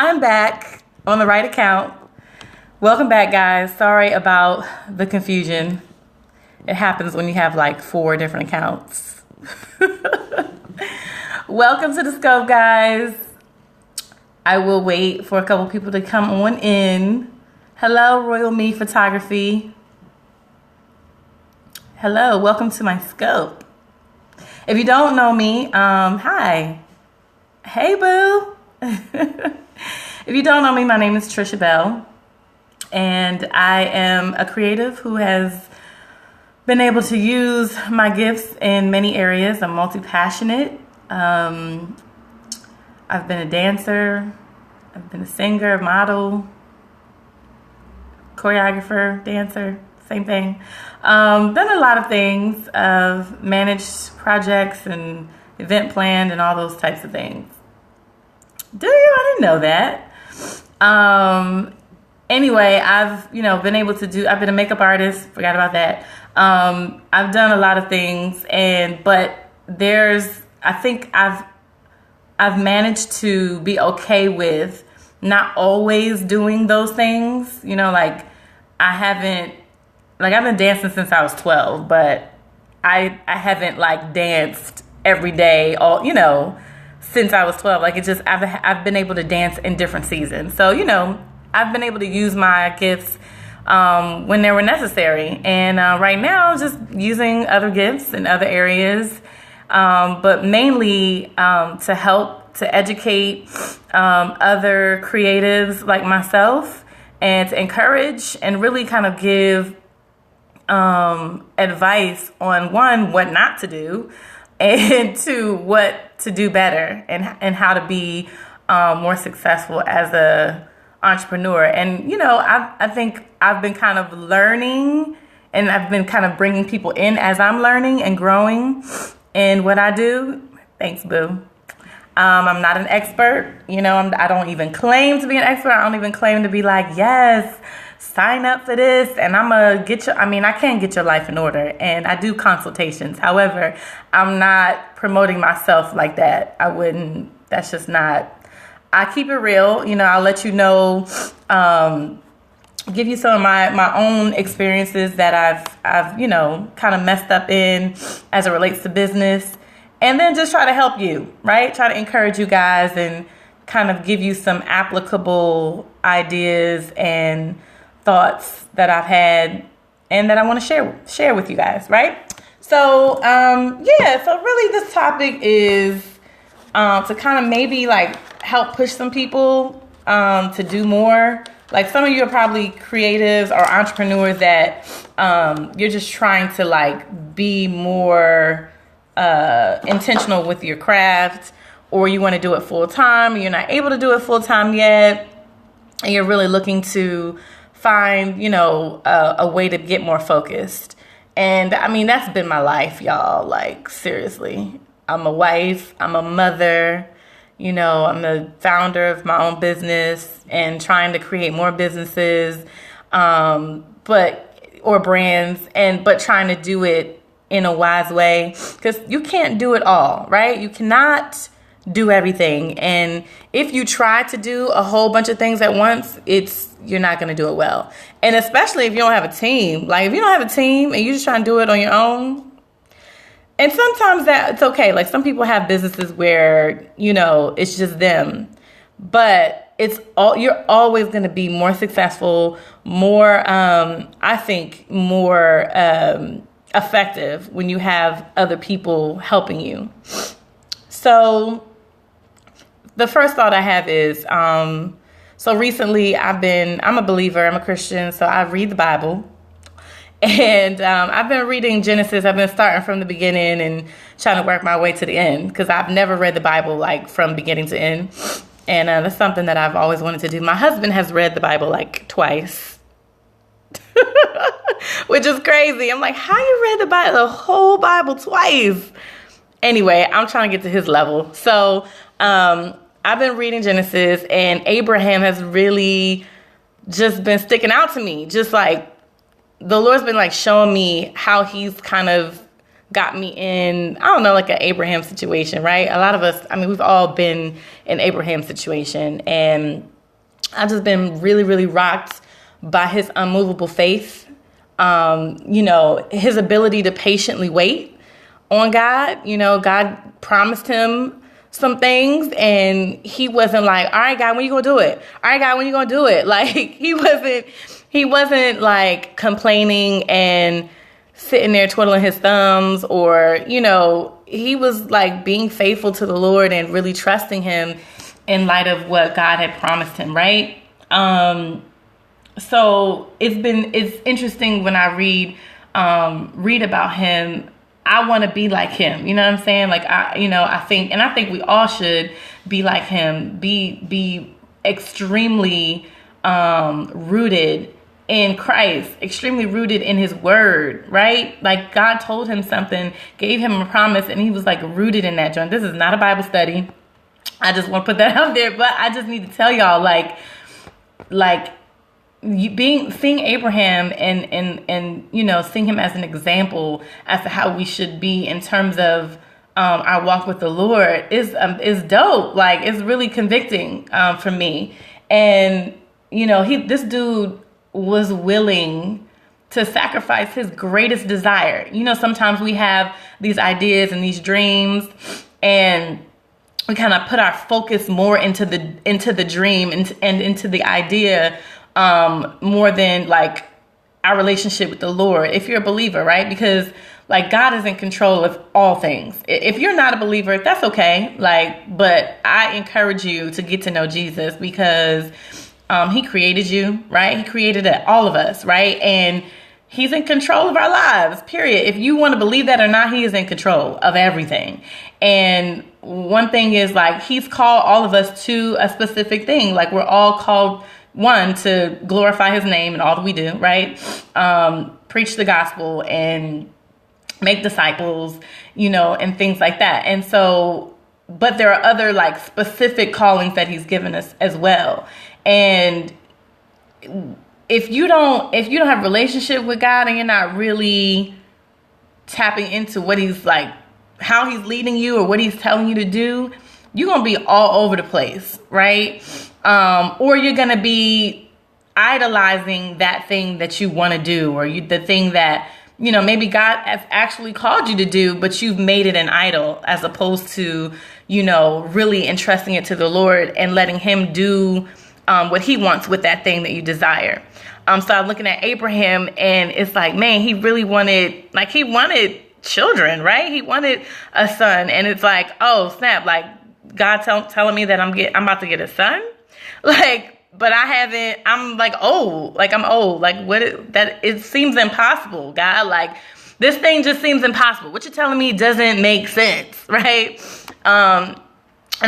I'm back on the right account. Welcome back, guys. Sorry about the confusion. It happens when you have like 4 different accounts. Welcome to the scope, guys. I will wait for a couple people to come on in. Hello, Royal Me Photography. Hello, welcome to my scope. If you don't know me, hi. Hey, boo. If you don't know me, my name is Trisha Bell, and I am a creative who has been able to use my gifts in many areas. I'm multi-passionate. I've been a dancer. I've been a singer, model, choreographer, dancer, same thing. Done a lot of things. I've managed projects and event planned and all those types of things. Do you? I didn't know that. Anyway, I've, been able to I've been a makeup artist, forgot about that. I've done a lot of things, but I think I've managed to be okay with not always doing those things. I've been dancing since I was 12, but I haven't danced every day since I was 12. I've been able to dance in different seasons. So, I've been able to use my gifts when they were necessary. And right now, just using other gifts in other areas, but mainly to help, to educate other creatives like myself, and to encourage and really kind of give advice on, one, what not to do, and 2, what to do better, and how to be more successful as a entrepreneur. And I think I've been kind of learning, and I've been kind of bringing people in as I'm learning and growing in what I do. Thanks, boo. I'm not an expert. I don't even claim to be an expert. I don't even claim to be like, yes, sign up for this and I'm gonna get you. I can't get your life in order, and I do consultations. However, I'm not promoting myself like that. I wouldn't. That's just not. I keep it real. I'll let you know, give you some of my own experiences that I've kind of messed up in as it relates to business, and then just try to help you, right? Try to encourage you guys and kind of give you some applicable ideas and thoughts that I've had and that I want to share with you guys, right? So, so really this topic is to kind of maybe help push some people to do more. Some of you are probably creatives or entrepreneurs that you're just trying to be more intentional with your craft, or you want to do it full time and you're not able to do it full time yet, and you're really looking to find, a way to get more focused. And that's been my life, y'all. Seriously, I'm a wife, I'm a mother, I'm the founder of my own business and trying to create more businesses, or brands, but trying to do it in a wise way, because you can't do it all, right? You cannot do everything. And if you try to do a whole bunch of things at once, you're not going to do it well. And especially if you don't have a team. If you don't have a team and you're just trying to do it on your own. And sometimes it's okay. Some people have businesses where, it's just them. But you're always going to be more successful, more, I think, more effective when you have other people helping you. So the first thought I have is, so recently I'm a believer, I'm a Christian, so I read the Bible. And I've been reading Genesis. I've been starting from the beginning and trying to work my way to the end, because I've never read the Bible from beginning to end. And that's something that I've always wanted to do. My husband has read the Bible twice, which is crazy. I'm like, how you read the whole Bible twice? Anyway, I'm trying to get to his level. So I've been reading Genesis, and Abraham has really just been sticking out to me. Just the Lord's been showing me how he's kind of got me in, I don't know, an Abraham situation, right? A lot of us, we've all been in Abraham's situation, and I've just been really, really rocked by his unmovable faith. His ability to patiently wait on God. God promised him some things, and he wasn't like, all right, God, when you gonna do it? All right, God, when you gonna do it? Like, he wasn't like complaining and sitting there twiddling his thumbs, or, he was like being faithful to the Lord and really trusting him in light of what God had promised him, right? So it's interesting when I read about him. I want to be like him. You know what I'm saying? Like, I think we all should be like him, be extremely rooted in Christ, extremely rooted in his word, right? Like, God told him something, gave him a promise, and he was like rooted in that joint. This is not a Bible study. I just want to put that out there, but I just need to tell y'all, like seeing Abraham and seeing him as an example as to how we should be in terms of our walk with the Lord is dope. Like, it's really convicting for me. And this dude was willing to sacrifice his greatest desire. Sometimes we have these ideas and these dreams, and we kind of put our focus more into the dream and into the idea more than like our relationship with the Lord, if you're a believer, right? Because like, God is in control of all things. If you're not a believer, that's okay. But I encourage you to get to know Jesus, because he created you, right? He created all of us, right? And he's in control of our lives, period. If you want to believe that or not, he is in control of everything. And one thing is, like, he's called all of us to a specific thing. Like, we're all called, one, to glorify his name in all that we do, right? Preach the gospel and make disciples, and things like that. And so, but there are other like specific callings that he's given us as well. And if you don't have a relationship with God, and you're not really tapping into what he's like, how he's leading you or what he's telling you to do, you're going to be all over the place, right? Or you're going to be idolizing that thing that you want to do, or the thing that, maybe God has actually called you to do, but you've made it an idol, as opposed to, really entrusting it to the Lord and letting him do what he wants with that thing that you desire. So I'm looking at Abraham, and it's like, man, he really wanted children, right? He wanted a son, and it's like, oh snap, like, God telling me that I'm about to get a son, like, but I'm old, like, it seems impossible, God, like, this thing just seems impossible. What you're telling me doesn't make sense, right? And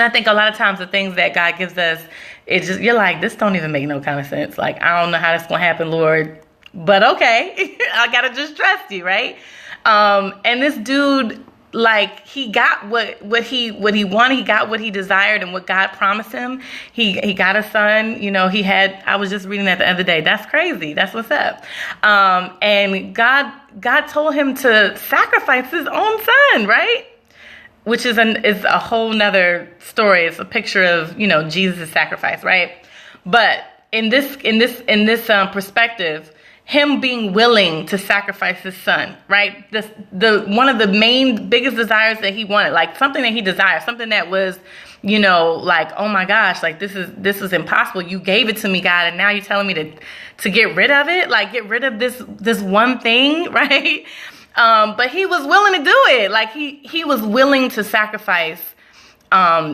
I think a lot of times the things that God gives us, it's just, you're like, this don't even make no kind of sense. Like, I don't know how this gonna happen, Lord, but okay, I gotta just trust you, right? And this dude, like, he got what he wanted. He got what he desired and what God promised him. He got a son. I was just reading that the other day. That's crazy. That's what's up. And God told him to sacrifice his own son, right? Which is a whole nother story. It's a picture of, Jesus' sacrifice, right? But in this perspective, him being willing to sacrifice his son, right? One of the biggest desires that he wanted, like something that he desired, something that was, like, oh my gosh, like this is impossible. You gave it to me, God, and now you're telling me to get rid of it, like get rid of this one thing, right? But he was willing to do it. Like he was willing to sacrifice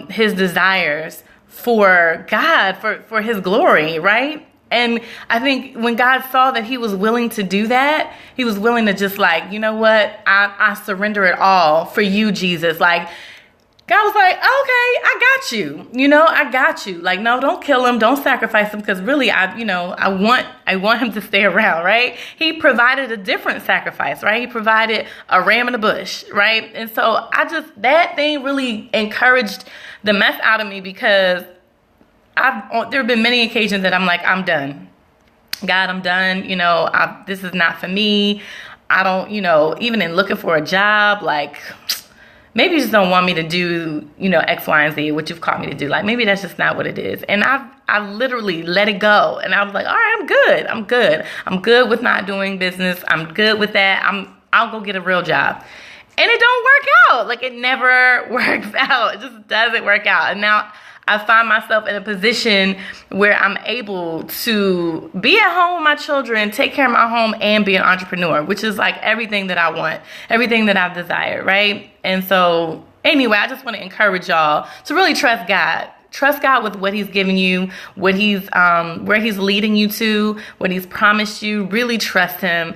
his desires for God, for his glory, right? And I think when God saw that he was willing to do that, he was willing to just like, you know what? I surrender it all for you, Jesus. Like, God was like, okay, I got you. I got you. Like, no, don't kill him. Don't sacrifice him. Because really, I want him to stay around, right? He provided a different sacrifice, right? He provided a ram in the bush, right? And so that thing really encouraged the mess out of me, because there have been many occasions that I'm like, I'm done. God, I'm done. This is not for me. I don't, even in looking for a job, like, maybe you just don't want me to do, X, Y, and Z, what you've called me to do. Like, maybe that's just not what it is. And I literally let it go. And I was like, all right, I'm good. I'm good with not doing business. I'm good with that. I'll go get a real job. And it don't work out. Like, it never works out. It just doesn't work out. And now I find myself in a position where I'm able to be at home with my children, take care of my home, and be an entrepreneur, which is like everything that I want, everything that I've desired, right? And so anyway, I just want to encourage y'all to really trust God. Trust God with what he's giving you, what he's, where he's leading you to, what he's promised you. Really trust him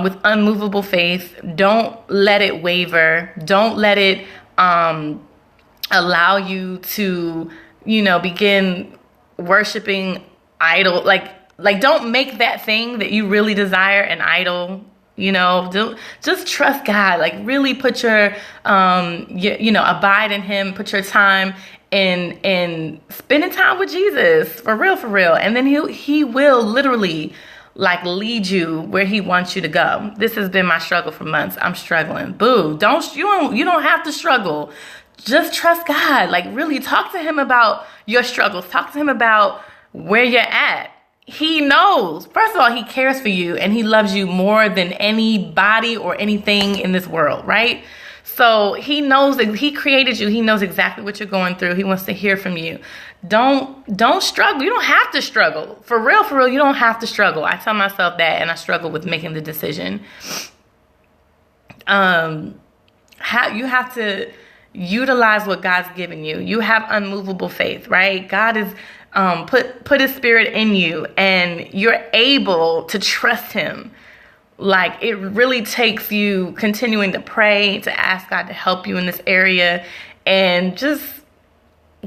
with unmovable faith. Don't let it waver. Don't let it allow you to, begin worshiping idol. Like don't make that thing that you really desire an idol. Just trust God. Like really put your, abide in him. Put your time in spending time with Jesus, for real. And then he will literally like lead you where he wants you to go. This has been my struggle for months. I'm struggling. Boo. You don't have to struggle. Just trust God. Like really talk to him about your struggles. Talk to him about where you're at. He knows. First of all, he cares for you and he loves you more than anybody or anything in this world, right? So he knows that he created you. He knows exactly what you're going through. He wants to hear from you. Don't struggle. You don't have to struggle. For real, you don't have to struggle. I tell myself that, and I struggle with making the decision. You have to utilize what God's given you. You have unmovable faith, right? God is put his spirit in you, and you're able to trust him. Like it really takes you continuing to pray, to ask God to help you in this area, and just,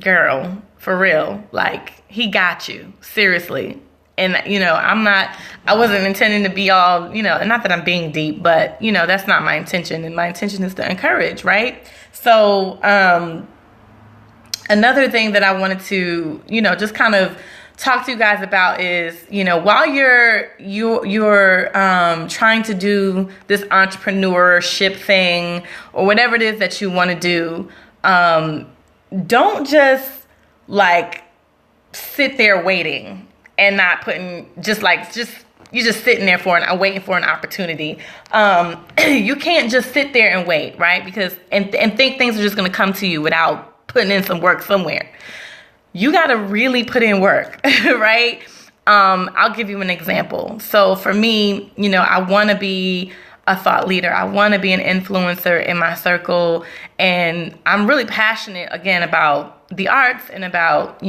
girl, for real, like he got you, seriously. And I wasn't intending to be all, not that I'm being deep, but that's not my intention. And my intention is to encourage, right? So another thing that I wanted to, just kind of talk to you guys about is, while you're trying to do this entrepreneurship thing or whatever it is that you want to do, don't just like sit there waiting and not putting you're just sitting there waiting for an opportunity. You can't just sit there and wait, right? Because and think things are just going to come to you without putting in some work somewhere. You got to really put in work, right? I'll give you an example. So for me, I want to be a thought leader. I want to be an influencer in my circle. And I'm really passionate, again, about the arts and about,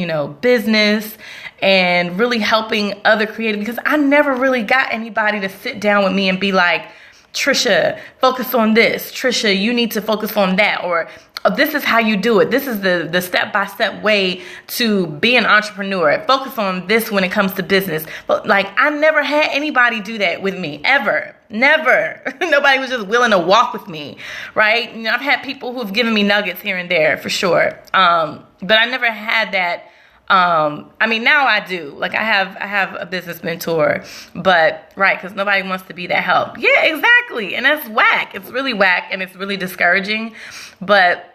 business and really helping other creatives, because I never really got anybody to sit down with me and be like, Trisha, focus on this. Trisha, you need to focus on that. Or this is how you do it. This is the step-by-step way to be an entrepreneur. Focus on this when it comes to business. But I never had anybody do that with me, ever. Never. Nobody was just willing to walk with me, right? I've had people who've given me nuggets here and there, for sure. But I never had that. Now I do. I have a business mentor, but right, because nobody wants to be that help. Yeah, exactly. And that's whack. It's really whack and it's really discouraging. But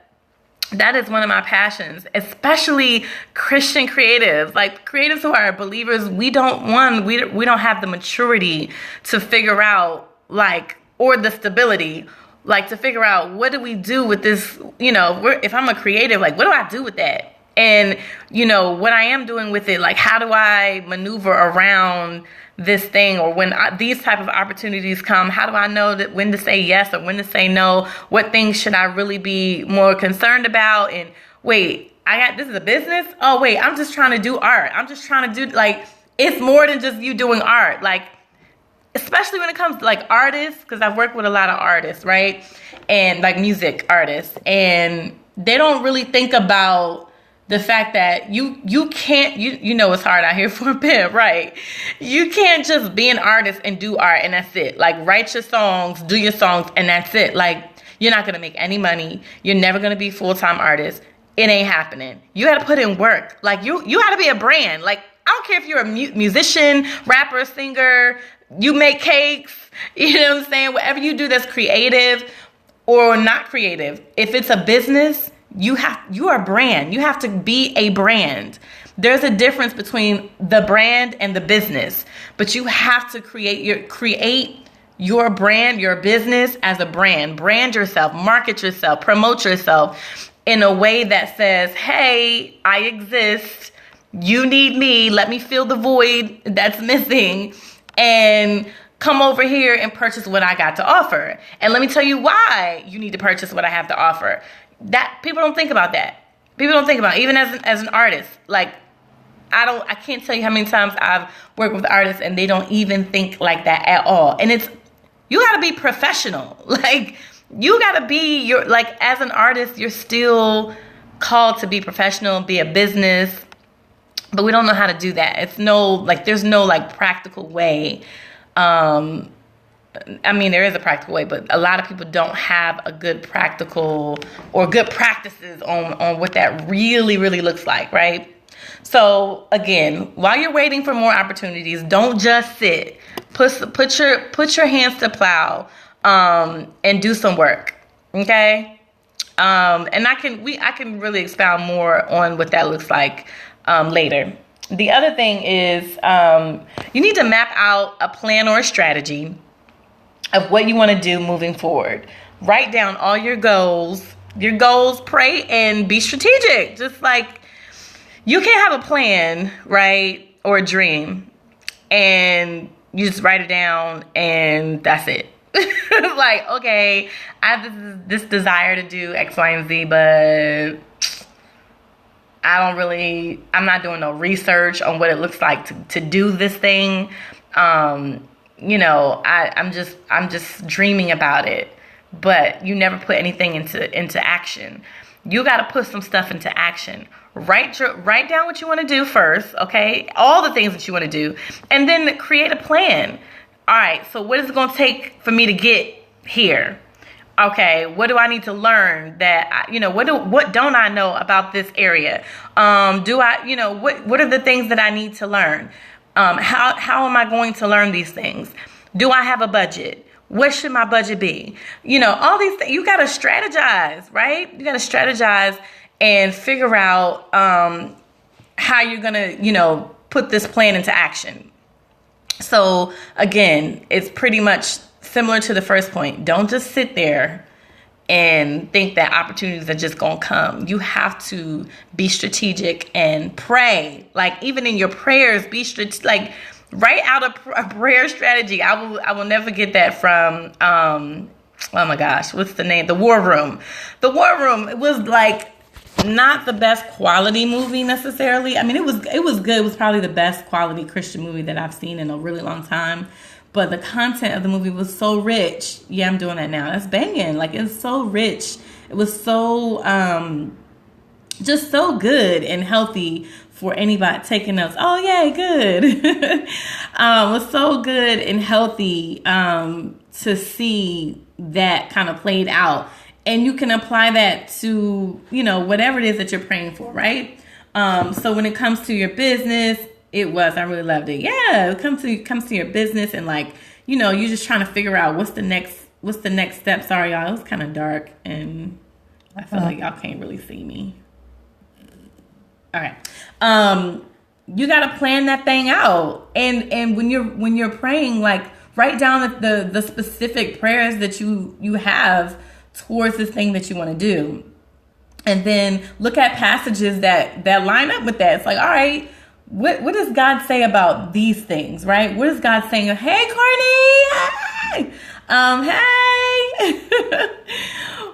that is one of my passions, especially Christian creatives, creatives who are believers. We don't have the maturity to figure out or the stability, to figure out what do we do with this, if I'm a creative, what do I do with that? And, what I am doing with it, how do I maneuver around this thing? Or when these type of opportunities come, how do I know that when to say yes or when to say no? What things should I really be more concerned about? And wait, this is a business? Oh, wait, I'm just trying to do art. I'm just trying to do, it's more than just you doing art. Especially when it comes to artists, because I've worked with a lot of artists, right? And music artists. And they don't really think about the fact that you can't, it's hard out here for a pimp, right? You can't just be an artist and do art and that's it. Write your songs, do your songs, and that's it. You're not going to make any money. You're never going to be a full-time artist. It ain't happening. You got to put in work. You got to be a brand. I don't care if you're a musician, rapper, singer, you make cakes, you know what I'm saying? Whatever you do that's creative, or not creative. If it's a business, you are a brand. You have to be a brand. There's a difference between the brand and the business, but you have to create your brand, your business as a brand. Brand yourself, market yourself, promote yourself in a way that says, hey, I exist. You need me. Let me fill the void that's missing, and come over here and purchase what I got to offer. And let me tell you why you need to purchase what I have to offer. That people don't think about that. People don't think about it. Even as an artist. Like, I can't tell you how many times I've worked with artists and they don't even think like that at all. And you gotta be professional. Like, you gotta be as an artist, you're still called to be professional, be a business, but we don't know how to do that. There's no practical way. I mean, there is a practical way, but a lot of people don't have a good practical or good practices on what that really, really looks like, right? So again, while you're waiting for more opportunities, don't just sit. Put your hands to plow, and do some work. Okay. And I can really expound more on what that looks like, later. The other thing is, you need to map out a plan or a strategy of what you want to do moving forward. Write down all your goals, pray, and be strategic. Just like, you can't have a plan, right? Or a dream, and you just write it down I'm have this desire to do X, Y, and Z, but I'm not doing no research on what it looks like to do this thing. I'm just dreaming about it, but you never put anything into action. You got to put some stuff into action. Write down what you want to do first, okay? All the things that you want to do, and then create a plan. All right, so what is it going to take for me to get here? Okay, what do I need to learn what don't I know about this area? What are the things that I need to learn? How am I going to learn these things? Do I have a budget? What should my budget be? All these things. You got to strategize, right? You got to strategize and figure out how you're going to, put this plan into action. So again, it's pretty much similar to the first point. Don't just sit there and think that opportunities are just going to come. You have to be strategic and pray. Like, even in your prayers, be strategic. Like, write out a prayer strategy. I will never get that from, oh my gosh, what's the name? The War Room. The War Room, it was like not the best quality movie necessarily. I mean, it was good. It was probably the best quality Christian movie that I've seen in a really long time. But the content of the movie was so rich. Yeah, I'm doing that now. That's banging. Like, it's so rich. It was so, just so good and healthy for anybody taking notes. Oh, yay, good. It was so good and healthy to see that kind of played out. And you can apply that to, whatever it is that you're praying for, right? So when it comes to your business, I really loved it. Yeah, it comes to your business, and you're just trying to figure out what's the next step. Sorry, y'all, it was kind of dark and I feel like y'all can't really see me. All right. You got to plan that thing out. And when you're praying, write down the specific prayers that you have towards this thing that you want to do. And then look at passages that line up with that. It's like, all right, what does God say about these things, right? What is God saying? Hey, Courtney, hey,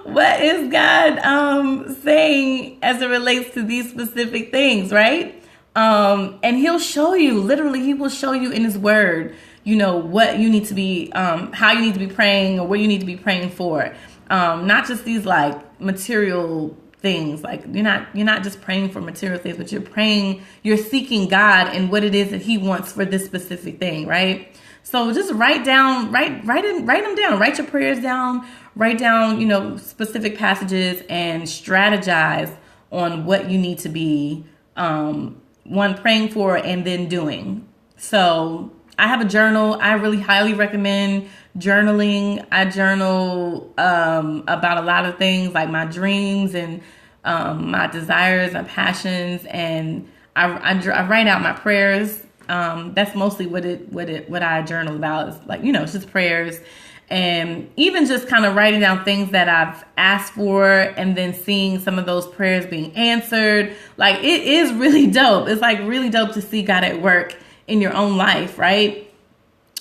what is God saying as it relates to these specific things, right? And He'll show you. Literally, He will show you in His Word, what you need to be, how you need to be praying, or what you need to be praying for. Not just these material things. Like, you're not just praying for material things, but you're seeking God and what it is that He wants for this specific thing, right? So just write them down, write your prayers down, write down, specific passages, and strategize on what you need to be, praying for and then doing. So I have a journal. I really highly recommend journaling. I journal about a lot of things, like my dreams and my desires and passions, and I write out my prayers. That's mostly what I journal about, is like, it's just prayers, and even just kind of writing down things that I've asked for, and then seeing some of those prayers being answered. Like, it is really dope. It's like really dope to see God at work in your own life, right?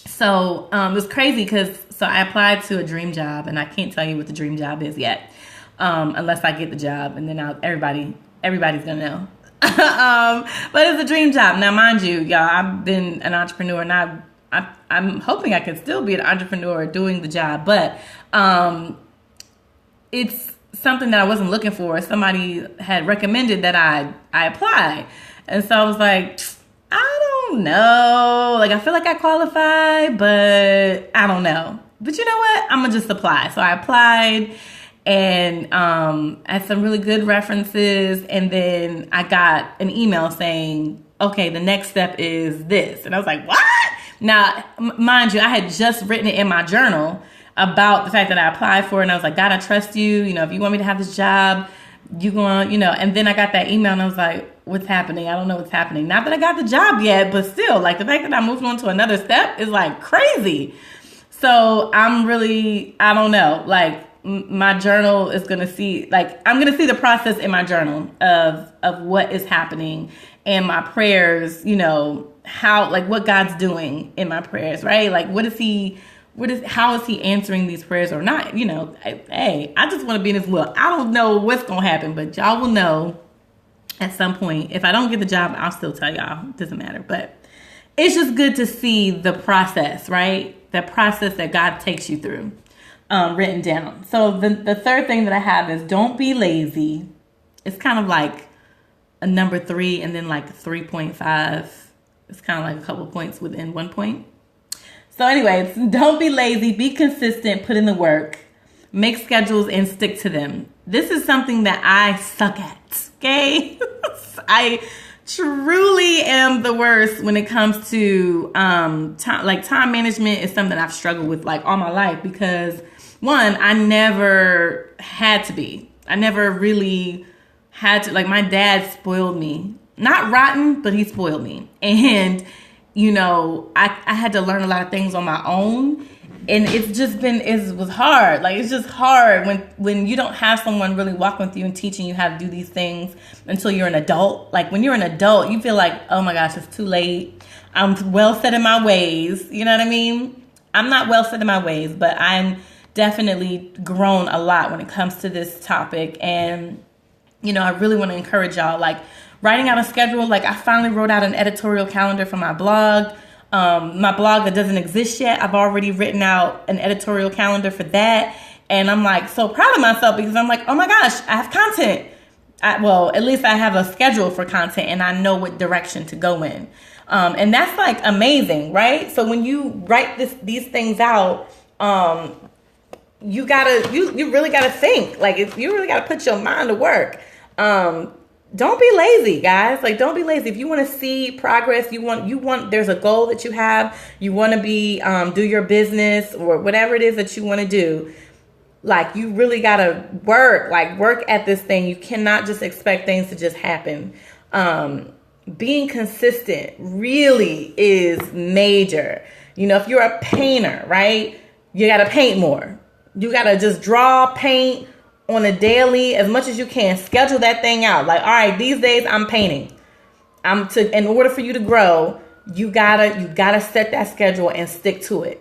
So it was crazy because I applied to a dream job, and I can't tell you what the dream job is yet, unless I get the job, and then everybody's gonna know. But it's a dream job. Now, mind you, y'all, I've been an entrepreneur, and I'm hoping I can still be an entrepreneur doing the job, but it's something that I wasn't looking for. Somebody had recommended that I apply, and so I was like, I don't know. Like, I feel like I qualify, but I don't know. But you know what? I'm gonna just apply. So I applied, and I had some really good references, and then I got an email saying, okay, the next step is this. And I was like, what? Now, mind you, I had just written it in my journal about the fact that I applied for it, and I was like, God, I trust you. If you want me to have this job, you going, and then I got that email, and I was like, what's happening? I don't know what's happening. Not that I got the job yet, but still, like, the fact that I moved on to another step is like crazy. So I'm really, I don't know, like, my journal is going to see, like, I'm going to see the process in my journal of what is happening, and my prayers, how, like, what God's doing in my prayers, right? Like, how is he answering these prayers or not? Hey, I just want to be in his will. I don't know what's going to happen, but y'all will know at some point. If I don't get the job, I'll still tell y'all. It doesn't matter. But it's just good to see the process, right? The process that God takes you through, written down. So the third thing that I have is don't be lazy. It's kind of like a number 3 and then like 3.5. It's kind of like a couple points within 1 point. So anyways, don't be lazy. Be consistent. Put in the work. Make schedules and stick to them. This is something that I suck at, okay? I truly am the worst when it comes to time. Like, time management is something I've struggled with like all my life, because one, I never had to be. I never really had to, like, my dad spoiled me. Not rotten, but he spoiled me. And, I had to learn a lot of things on my own. And it was hard. Like, it's just hard when you don't have someone really walking with you and teaching you how to do these things until you're an adult. Like, when you're an adult, you feel like, oh my gosh, it's too late. I'm well set in my ways. You know what I mean? I'm not well set in my ways, but I'm definitely grown a lot when it comes to this topic. And, I really want to encourage y'all, like, writing out a schedule. Like, I finally wrote out an editorial calendar for my blog. My blog that doesn't exist yet, I've already written out an editorial calendar for that. And I'm like so proud of myself, because I'm like, oh my gosh, I have content. At least I have a schedule for content, and I know what direction to go in. And that's like amazing, right? So when you write these things out, you really gotta think. Like, you really gotta put your mind to work. Don't be lazy, guys. Like, don't be lazy. If you want to see progress, there's a goal that you have, you want to be, do your business or whatever it is that you want to do. Like, you really got to work at this thing. You cannot just expect things to just happen. Being consistent really is major. If you're a painter, right? You got to paint more. You got to just draw, paint on a daily, as much as you can. Schedule that thing out. Like, all right, these days I'm painting. In order for you to grow, you gotta set that schedule and stick to it.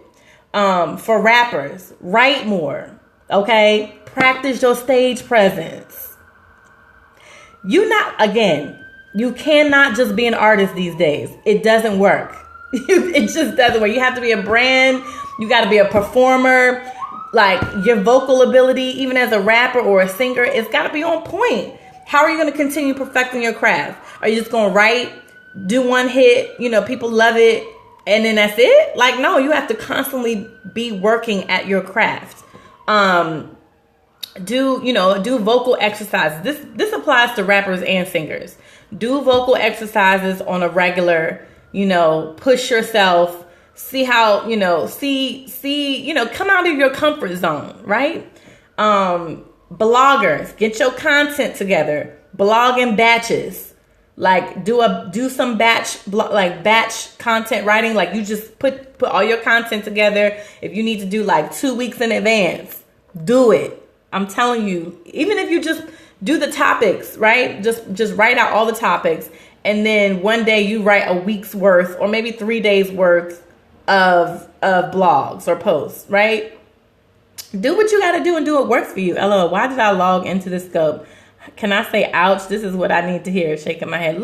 For rappers, write more. Okay, practice your stage presence. You cannot just be an artist these days. It doesn't work. It just doesn't work. You have to be a brand. You got to be a performer. Like, your vocal ability, even as a rapper or a singer, it's got to be on point. How are you going to continue perfecting your craft? Are you just going to write, do one hit, people love it, and then that's it? Like, no, you have to constantly be working at your craft. Do vocal exercises. This applies to rappers and singers. Do vocal exercises on a regular, push yourself, see how, come out of your comfort zone, right? Bloggers, get your content together. Blog in batches. Like do some batch content writing. Like you just put all your content together. If you need to do like 2 weeks in advance, do it. I'm telling you, even if you just do the topics, right? Just write out all the topics. And then one day you write a week's worth or maybe 3 days worth of blogs or posts, right? Do what you got to do and do what works for you. LOL, why did I log into this scope? Can I say ouch? This is what I need to hear. Shaking my head.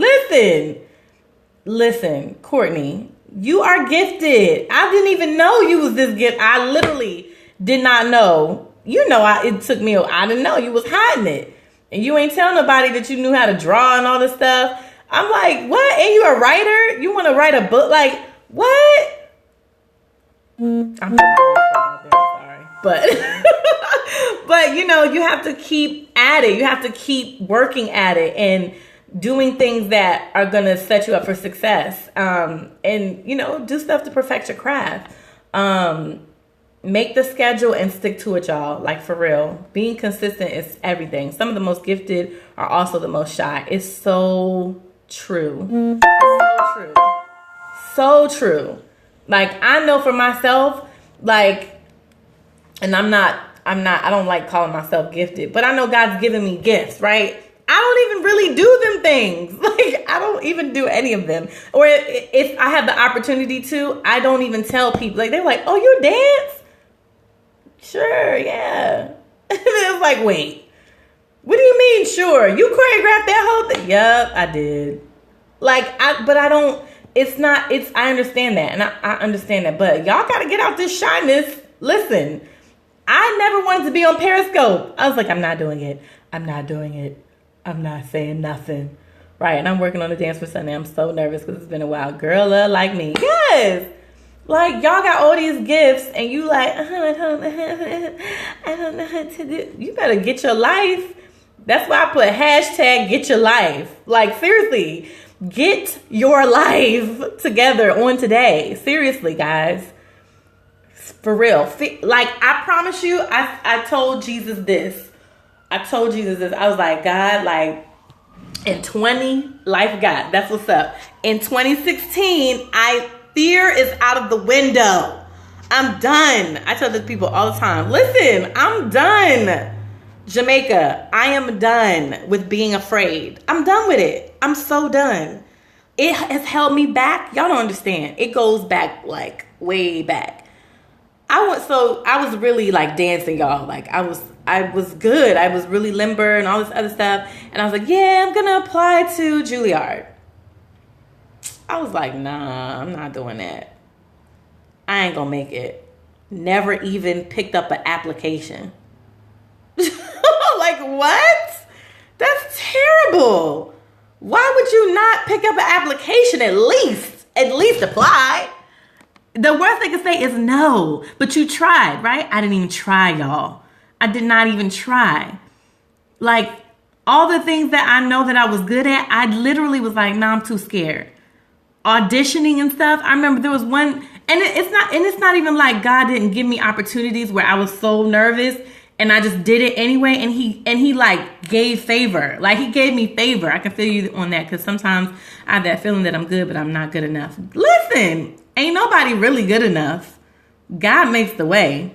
Listen, Courtney, you are gifted. I didn't even know you was this gift. I literally did not know. It took me, I didn't know you was hiding it. And you ain't tell nobody that you knew how to draw and all this stuff. I'm like, what? And you a writer? You want to write a book? Like, what? I'm sorry. But you have to keep at it. You have to keep working at it and doing things that are going to set you up for success. And do stuff to perfect your craft. Make the schedule and stick to it, y'all. Like, for real. Being consistent is everything. Some of the most gifted are also the most shy. It's so true. So true. Like, I know for myself, like, and I don't like calling myself gifted, but I know God's given me gifts, right? I don't even really do them things. Like, I don't even do any of them. Or if I have the opportunity to, I don't even tell people. Like, they're like, oh, you dance? Sure, yeah. It's like, wait, what do you mean, sure? You choreographed that whole thing? Yup, I did. I understand that, and I understand that, but y'all got to get out this shyness. Listen, I never wanted to be on Periscope. I was like, I'm not doing it. I'm not saying nothing. Right, and I'm working on the Dance for Sunday. I'm so nervous because it's been a while. Girl, like me. Yes. Like, y'all got all these gifts, and you like, I don't know how to do. You better get your life. That's why I put hashtag get your life. Like, seriously, get your life together on today. Seriously, guys. For real. Like, I promise you, I told Jesus this. I was like, God, like, in life got, that's what's up. In 2016, fear is out of the window. I'm done. I tell this people all the time, listen, I'm done. Jamaica, I am done with being afraid. I'm done with it. I'm so done. It has held me back. Y'all don't understand. It goes back, like, way back. I was really like dancing, y'all. Like, I was good. I was really limber and all this other stuff. And I was like, yeah, I'm going to apply to Juilliard. I was like, nah, I'm not doing that. I ain't gonna make it. Never even picked up an application. Like, what? That's terrible. Why would you not pick up an application at least apply? The worst they can say is no, but you tried, right? I didn't even try, y'all. I did not even try. Like, all the things that I know that I was good at, I literally was like, nah, I'm too scared. Auditioning and stuff. I remember there was one, and it's not even like God didn't give me opportunities where I was so nervous and I just did it anyway. And he like gave favor. Like, he gave me favor. I can feel you on that, because sometimes I have that feeling that I'm good, but I'm not good enough. Listen, ain't nobody really good enough. God makes the way.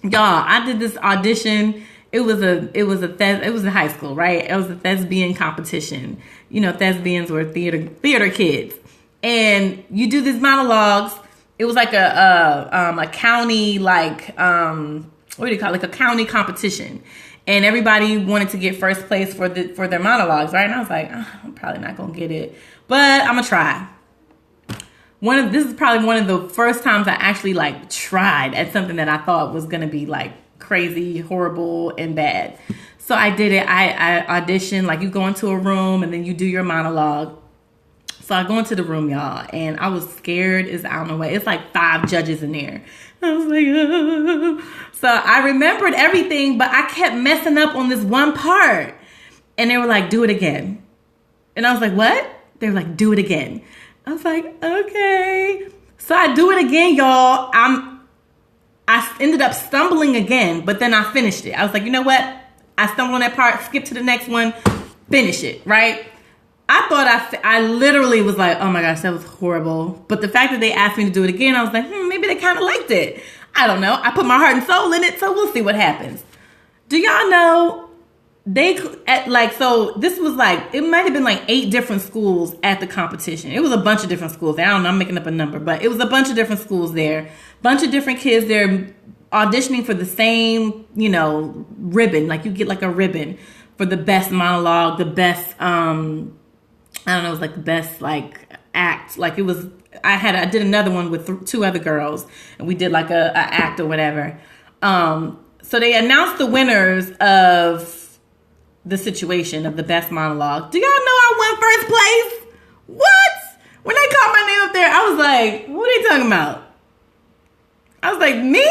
Y'all, I did this audition. It was in high school, right? It was a thespian competition. Thespians were theater kids. And you do these monologues. It was like a county, like, what do you call it? Like a county competition. And everybody wanted to get first place for their monologues, right? And I was like, I'm probably not going to get it, but I'm going to try. This is probably one of the first times I actually like tried at something that I thought was going to be like crazy, horrible, and bad. So I did it. I auditioned. Like, you go into a room and then you do your monologue. So I go into the room, y'all, and I was scared as I don't know what. It's like 5 judges in there. I was like, oh. So I remembered everything, but I kept messing up on this one part. And they were like, do it again. And I was like, what? They were like, do it again. I was like, okay. So I do it again, y'all. I ended up stumbling again, but then I finished it. I was like, you know what? I stumbled on that part, skip to the next one, finish it, right? I thought I literally was like, oh my gosh, that was horrible. But the fact that they asked me to do it again, I was like, maybe they kind of liked it. I don't know. I put my heart and soul in it, so we'll see what happens. Do y'all know so this was like, it might have been like 8 different schools at the competition. It was a bunch of different schools. I don't know, I'm making up a number, but it was a bunch of different schools there. Bunch of different kids there auditioning for the same, ribbon. Like you get like a ribbon for the best monologue, the best, I don't know, it was like the best like act. Like it was, I did another one with 2 other girls and we did like a act or whatever. So they announced the winners of the situation of the best monologue. Do y'all know I won first place? What? When they called my name up there, I was like, what are they talking about? I was like, me?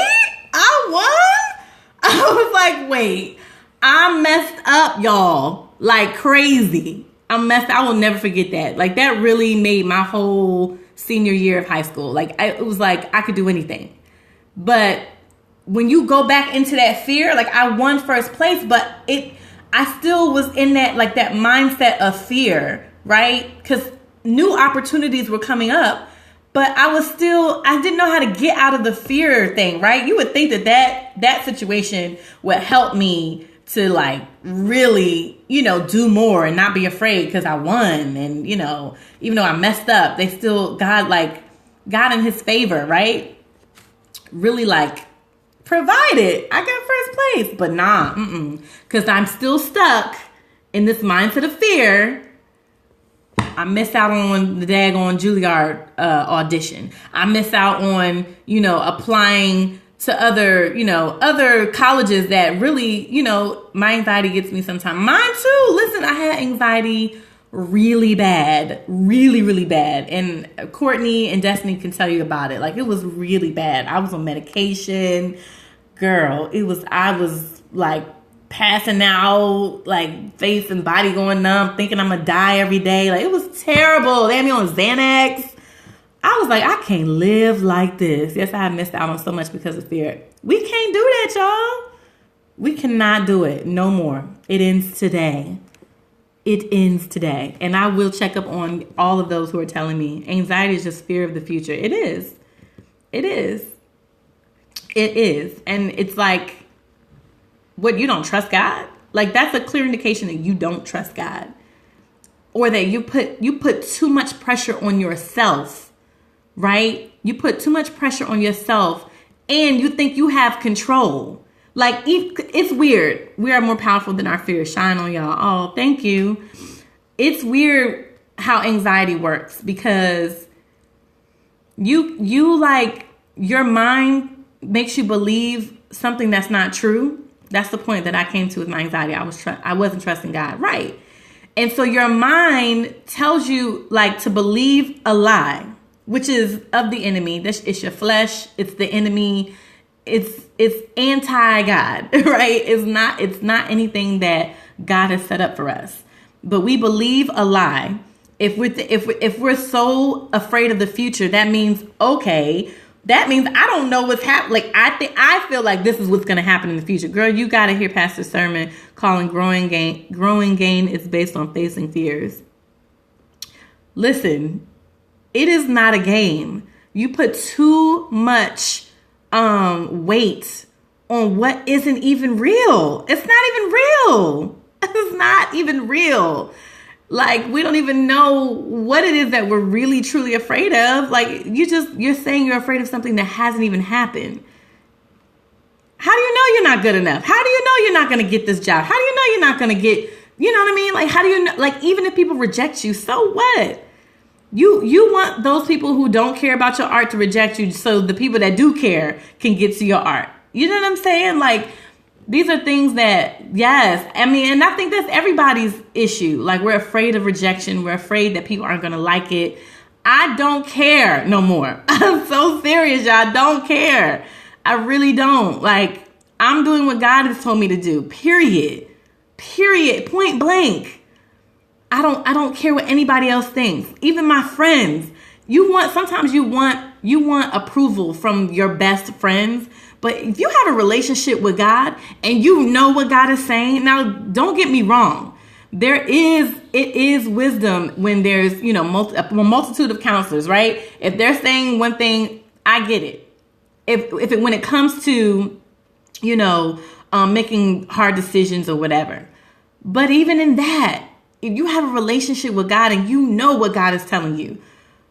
I won? I was like, wait, I messed up, y'all. Like crazy. I will never forget that. Like that really made my whole senior year of high school. Like it was like I could do anything. But when you go back into that fear, like I won first place, but I still was in that mindset of fear, right? Because new opportunities were coming up, but I didn't know how to get out of the fear thing, right? You would think that situation would help me to like really, do more and not be afraid because I won. And, even though I messed up, they still, God in his favor, right? Really like provided. I got first place, but nah, because I'm still stuck in this mindset of fear. I missed out on the daggone Juilliard audition. I missed out on, applying to other colleges that really, my anxiety gets me sometimes. Mine too. Listen, I had anxiety really bad, really, really bad. And Courtney and Destiny can tell you about it. Like it was really bad. I was on medication. Girl, I was like passing out, like face and body going numb, thinking I'm gonna die every day. Like it was terrible. They had me on Xanax. I was like, I can't live like this. Yes, I have missed out on so much because of fear. We can't do that, y'all. We cannot do it no more. It ends today. It ends today. And I will check up on all of those who are telling me anxiety is just fear of the future. It is. It is. It is. And it's like, what, you don't trust God? Like that's a clear indication that you don't trust God. Or that you put too much pressure on yourself, right? You put too much pressure on yourself and you think you have control. Like it's weird. We are more powerful than our fears. Shine on y'all. Oh, thank you. It's weird how anxiety works because you like your mind makes you believe something that's not true. That's the point that I came to with my anxiety. I wasn't trusting God. Right. And so your mind tells you like to believe a lie, which is of the enemy. It's your flesh. It's the enemy. It's anti-God, right? It's not anything that God has set up for us. But we believe a lie. If we're so afraid of the future, that means I don't know what's happening. Like I feel like this is what's going to happen in the future. Girl, you got to hear Pastor's sermon calling growing gain is based on facing fears. Listen, it is not a game. You put too much weight on what isn't even real. It's not even real. It's not even real. Like, we don't even know what it is that we're really, truly afraid of. Like, you're saying you're afraid of something that hasn't even happened. How do you know you're not good enough? How do you know you're not going to get this job? How do you know you're not going to get, you know what I mean? Like, how do you know, like, even if people reject you, so what? You want those people who don't care about your art to reject you so the people that do care can get to your art. You know what I'm saying? Like, these are things that, yes, I mean, and I think that's everybody's issue. Like, we're afraid of rejection. We're afraid that people aren't going to like it. I don't care no more. I'm so serious, y'all. I don't care. I really don't. Like, I'm doing what God has told me to do, period. Period. Point blank. I don't care what anybody else thinks. Even my friends. Sometimes you want approval from your best friends. But if you have a relationship with God and you know what God is saying, now don't get me wrong. It is wisdom when there's, a multitude of counselors, right? If they're saying one thing, I get it. When it comes to, making hard decisions or whatever. But even in that, if you have a relationship with God and you know what God is telling you,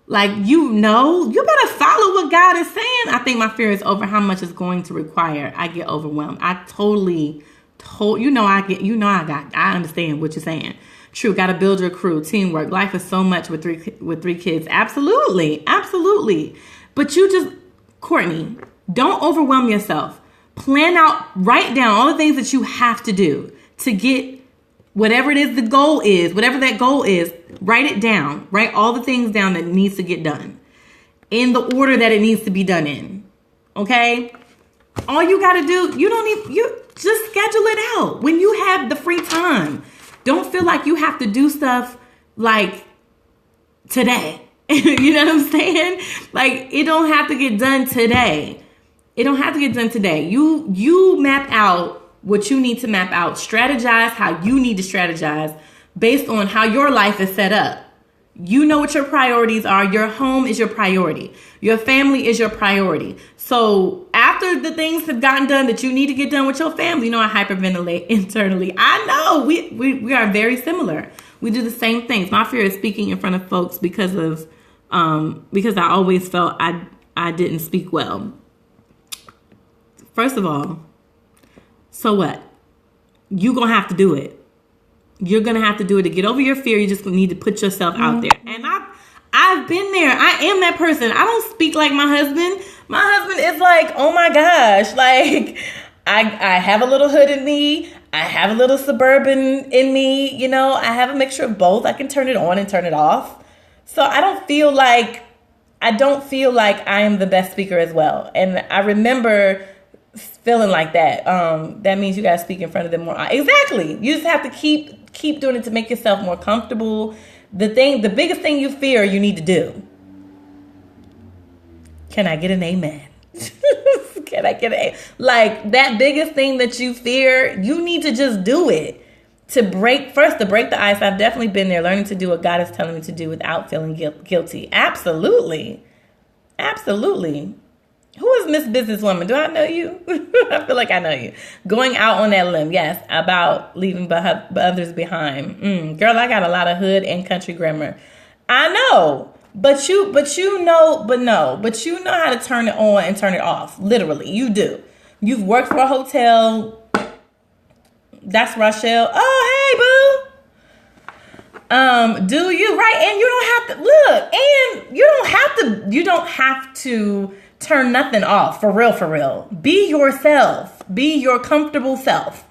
you better follow what God is saying. I think my fear is over how much it's going to require. I get overwhelmed. I understand what you're saying. True. Got to build your crew, teamwork. Life is so much with three kids. Absolutely. Absolutely. But Courtney, don't overwhelm yourself. Plan out, write down all the things that you have to do to get whatever it is the goal is, whatever that goal is, write it down. Write all the things down that needs to get done in the order that it needs to be done in. Okay? All you got to do, you just schedule it out when you have the free time. Don't feel like you have to do stuff like today. You know what I'm saying? It don't have to get done today. It don't have to get done today. You map out what you need to map out. Strategize how you need to strategize based on how your life is set up. You know what your priorities are. Your home is your priority. Your family is your priority. So after the things have gotten done that you need to get done with your family, I hyperventilate internally. I know we are very similar. We do the same things. My fear is speaking in front of folks because I always felt I didn't speak well. First of all, so what? You're going to have to do it. You're going to have to do it to get over your fear. You just need to put yourself out there. And I've been there. I am that person. I don't speak like my husband. My husband is like, oh my gosh. I have a little hood in me. I have a little suburban in me. I have a mixture of both. I can turn it on and turn it off. So I don't feel like I am the best speaker as well. And I remember feeling like that. That means you got to speak in front of them more. Exactly. You just have to keep doing it to make yourself more comfortable. The biggest thing you fear, you need to do. Can I get an amen? Can I get that biggest thing that you fear, you need to just do it. To break the ice. I've definitely been there, learning to do what God is telling me to do without feeling guilty. Absolutely. Absolutely. Who is Miss Businesswoman? Do I know you? I feel like I know you. Going out on that limb. Yes. About leaving others behind. Girl, I got a lot of hood and country grammar. I know. But you know how to turn it on and turn it off. Literally. You do. You've worked for a hotel. That's Rochelle. Oh, hey, boo. Do you? Right. And you don't have to look. And you don't have to turn nothing off. For real. Be yourself. Be your comfortable self.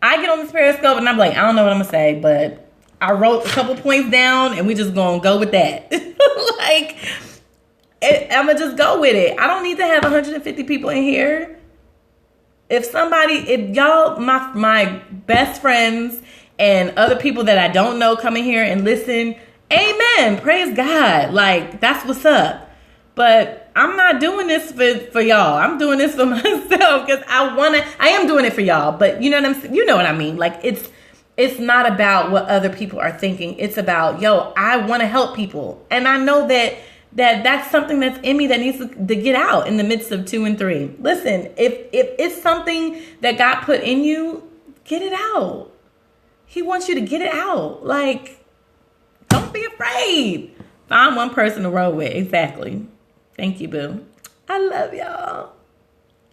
I get on this Periscope and I'm like, I don't know what I'm gonna say, but I wrote a couple points down and we just gonna go with that. I'm gonna just go with it. I don't need to have 150 people in here. If y'all, my best friends and other people that I don't know come in here and listen, amen. Praise God. That's what's up. But I'm not doing this for y'all. I'm doing this for myself because I am doing it for y'all. But you know what I mean? It's not about what other people are thinking. It's about, I want to help people. And I know that's something that's in me that needs to get out in the midst of 2 and 3. Listen, if it's something that God put in you, get it out. He wants you to get it out. Don't be afraid. Find one person to roll with. Exactly. Thank you, boo. I love y'all.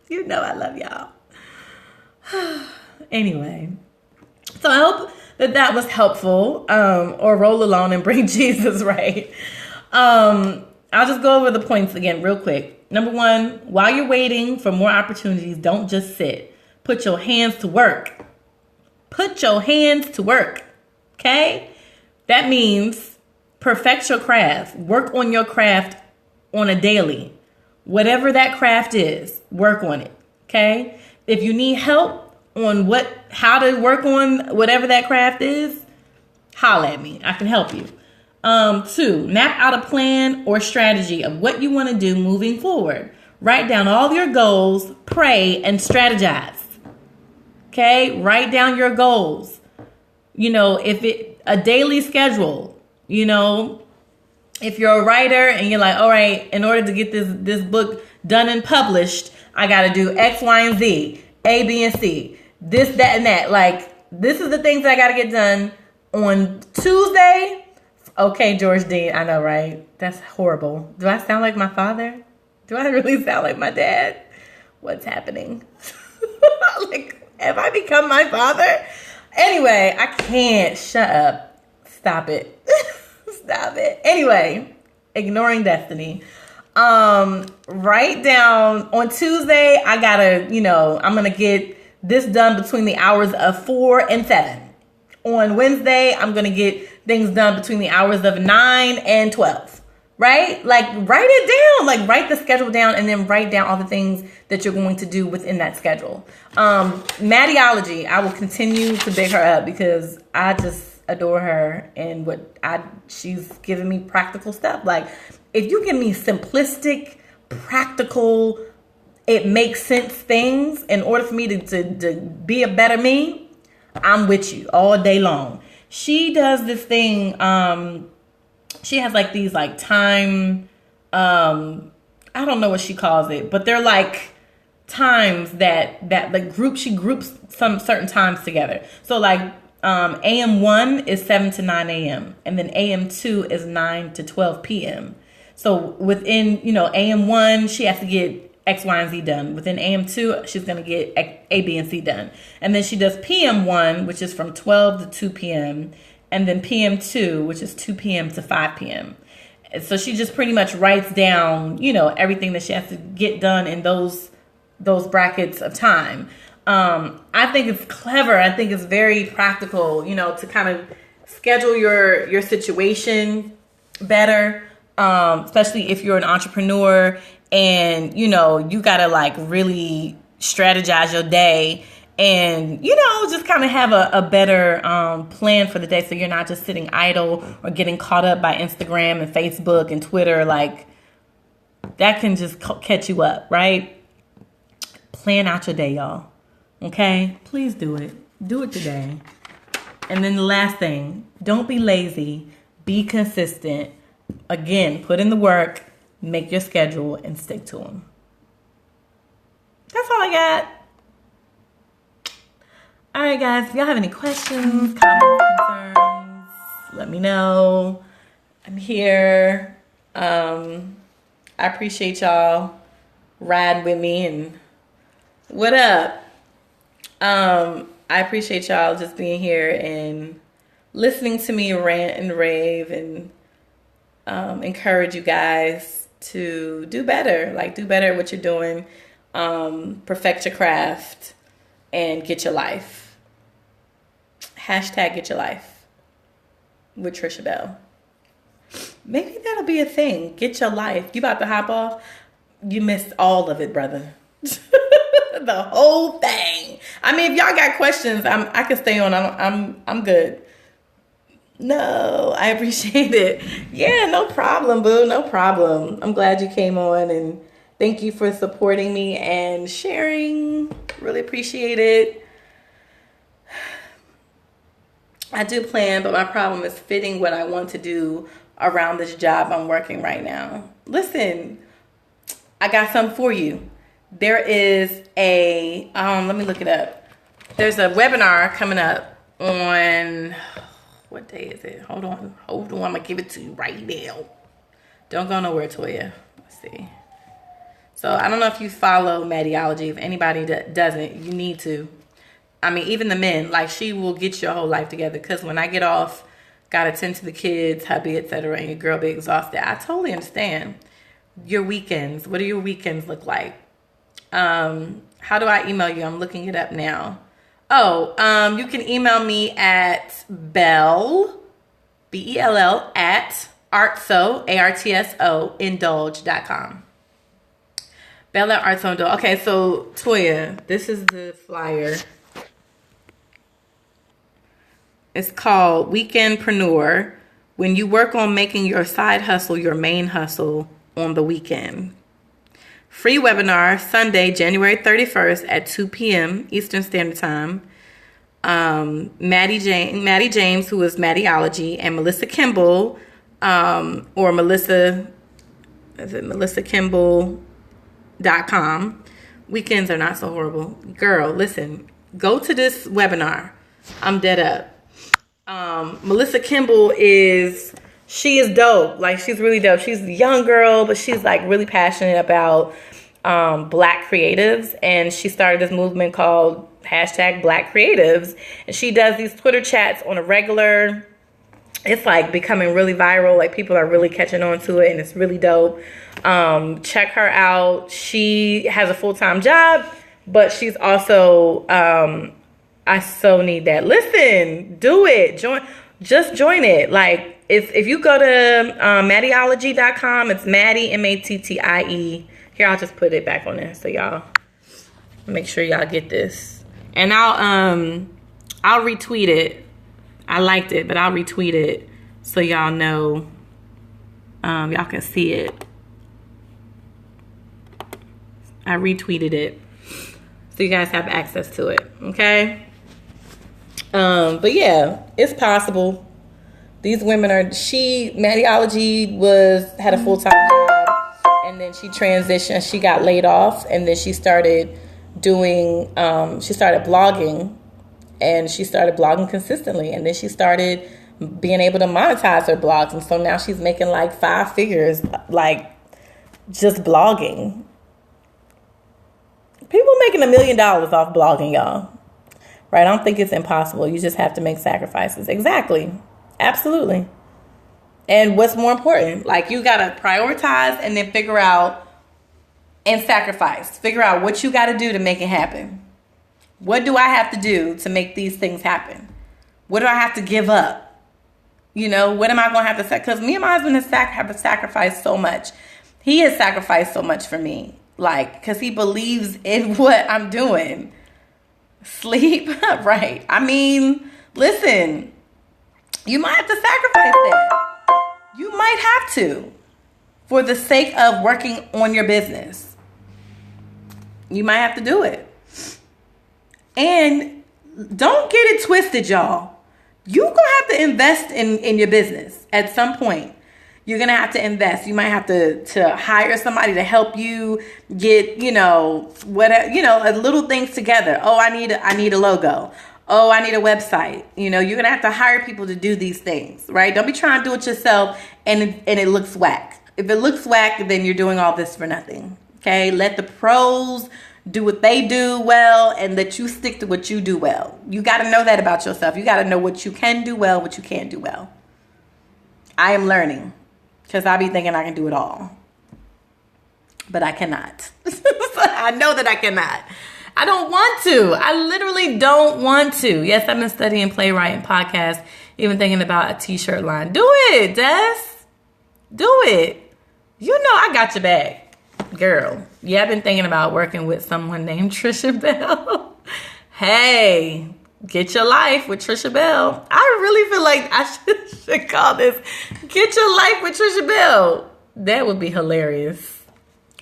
You know I love y'all. Anyway, so I hope that was helpful, or roll along and bring Jesus, right? I'll just go over the points again real quick. Number 1, while you're waiting for more opportunities, don't just sit. Put your hands to work. Put your hands to work. Okay? That means perfect your craft. Work on your craft on a daily. Whatever that craft is, work on it. Okay? If you need help on how to work on whatever that craft is, holla at me. I can help you. 2, map out a plan or strategy of what you want to do moving forward. Write down all your goals, pray, and strategize. Okay? Write down your goals. A daily schedule, if you're a writer and you're like, all right, in order to get this book done and published, I got to do X, Y, and Z, A, B, and C, this, that, and that. Like, this is the things that I got to get done on Tuesday. Okay, George Dean, I know, right? That's horrible. Do I sound like my father? Do I really sound like my dad? What's happening? Like, have I become my father? Anyway, I can't. Shut up. Stop it. Stop it. Anyway, ignoring destiny. Write down on Tuesday, I gotta, I'm gonna get this done between the hours of 4 and 7. On Wednesday, I'm gonna get things done between the hours of 9 and 12. Right? Like, write it down. Like, write the schedule down and then write down all the things that you're going to do within that schedule. Maddieology, I will continue to big her up because I just adore her and she's giving me practical stuff. Like, if you give me simplistic, practical, it makes sense things in order for me to be a better me, I'm with you all day long. She does this thing, she has like these like time, I don't know what she calls it, but they're like times that she groups some certain times together. So like AM 1 is 7 to 9 a.m. and then AM 2 is 9 to 12 p.m. So within, AM 1, she has to get X, Y, and Z done. Within AM 2, she's going to get A, B, and C done. And then she does PM 1, which is from 12 to 2 p.m., and then PM 2, which is 2 p.m. to 5 p.m. So she just pretty much writes down, everything that she has to get done in those brackets of time. I think it's clever. I think it's very practical, to kind of schedule your situation better, especially if you're an entrepreneur and, you got to like really strategize your day and, just kind of have a better plan for the day so you're not just sitting idle or getting caught up by Instagram and Facebook and Twitter. Like, that can just catch you up, right? Plan out your day, y'all. Okay? Please do it. Do it today. And then the last thing, don't be lazy. Be consistent. Again, put in the work, make your schedule, and stick to them. That's all I got. All right, guys, if y'all have any questions, comments, concerns, let me know. I'm here. I appreciate y'all riding with me and what up? I appreciate y'all just being here and listening to me rant and rave and encourage you guys to do better. Like, do better at what you're doing. Perfect your craft and get your life. Hashtag get your life with Trisha Bell. Maybe that'll be a thing. Get your life. You about to hop off? You missed all of it, brother. The whole thing. I mean, if y'all got questions, I can stay on. I'm good. No, I appreciate it. Yeah, no problem, boo. No problem. I'm glad you came on and thank you for supporting me and sharing. Really appreciate it. I do plan, but my problem is fitting what I want to do around this job I'm working right now. Listen, I got something for you. There is a, let me look it up. There's a webinar coming up on, what day is it? Hold on. I'm going to give it to you right now. Don't go nowhere, Toya. Let's see. So I don't know if you follow Maddieology. If anybody doesn't, you need to. I mean, even the men, like, she will get your whole life together. Because when I get off, got to tend to the kids, hubby, etc., and your girl be exhausted. I totally understand. Your weekends. What do your weekends look like? How do I email you? I'm looking it up now. Oh, you can email me at Bell, Bell, at artso, ARTSO, indulge.com. Bell at artso, indulge. Okay, so, Toya, this is the flyer. It's called Weekendpreneur when you work on making your side hustle your main hustle on the weekend. Free webinar Sunday, January 31st at 2 p.m. Eastern Standard Time. Maddie James, who is Maddieology, and Melissa Kimball, or Melissa, is it MelissaKimball.com. Weekends are not so horrible. Girl, listen, go to this webinar. I'm dead up. Melissa Kimball she is dope. Like, she's really dope. She's a young girl, but she's like really passionate about Black creatives. And she started this movement called #Black Creatives. And she does these Twitter chats on a regular. It's like becoming really viral. Like, people are really catching on to it, and it's really dope. Check her out. She has a full-time job, but she's also, I so need that. Listen, do it. Just join it. Like, if you go to Maddieology.com, it's Maddie, Mattie. Here, I'll just put it back on there so y'all make sure y'all get this. And I'll retweet it. I liked it, but I'll retweet it so y'all know, y'all can see it. I retweeted it so you guys have access to it, okay? But yeah, it's possible. These women Maddieology had a full-time job, and then she transitioned. She got laid off, and then she started blogging, and she started blogging consistently, and then she started being able to monetize her blogs, and so now she's making like 5 figures, like, just blogging. People making $1 million off blogging, y'all. Right? I don't think it's impossible. You just have to make sacrifices. Exactly. Absolutely. And what's more important? Like, you got to prioritize and then figure out and sacrifice. Figure out what you got to do to make it happen. What do I have to do to make these things happen? What do I have to give up? You know, what am I going to have to sacrifice? Because me and my husband have sacrificed so much. He has sacrificed so much for me. Like, because he believes in what I'm doing. Sleep, right. I mean, listen, you might have to sacrifice that. You might have to, for the sake of working on your business. You might have to do it. And don't get it twisted, y'all. You're going to have to invest in your business at some point. You're going to have to invest. You might have to hire somebody to help you get, whatever, little things together. Oh, I need a logo. Oh, I need a website. You're going to have to hire people to do these things, right? Don't be trying to do it yourself and it looks whack. If it looks whack, then you're doing all this for nothing. Okay? Let the pros do what they do well, and let you stick to what you do well. You got to know that about yourself. You got to know what you can do well, what you can't do well. I am learning. Because I be thinking I can do it all. But I cannot. I know that I cannot. I don't want to. I literally don't want to. Yes, I've been studying playwriting, podcast, even thinking about a t-shirt line. Do it, Des. Do it. You know I got your back, girl. Yeah, I've been thinking about working with someone named Trisha Bell. Hey, get your life with Trisha Bell. I really feel like I should call this Get Your Life with Trisha Bell. That would be hilarious.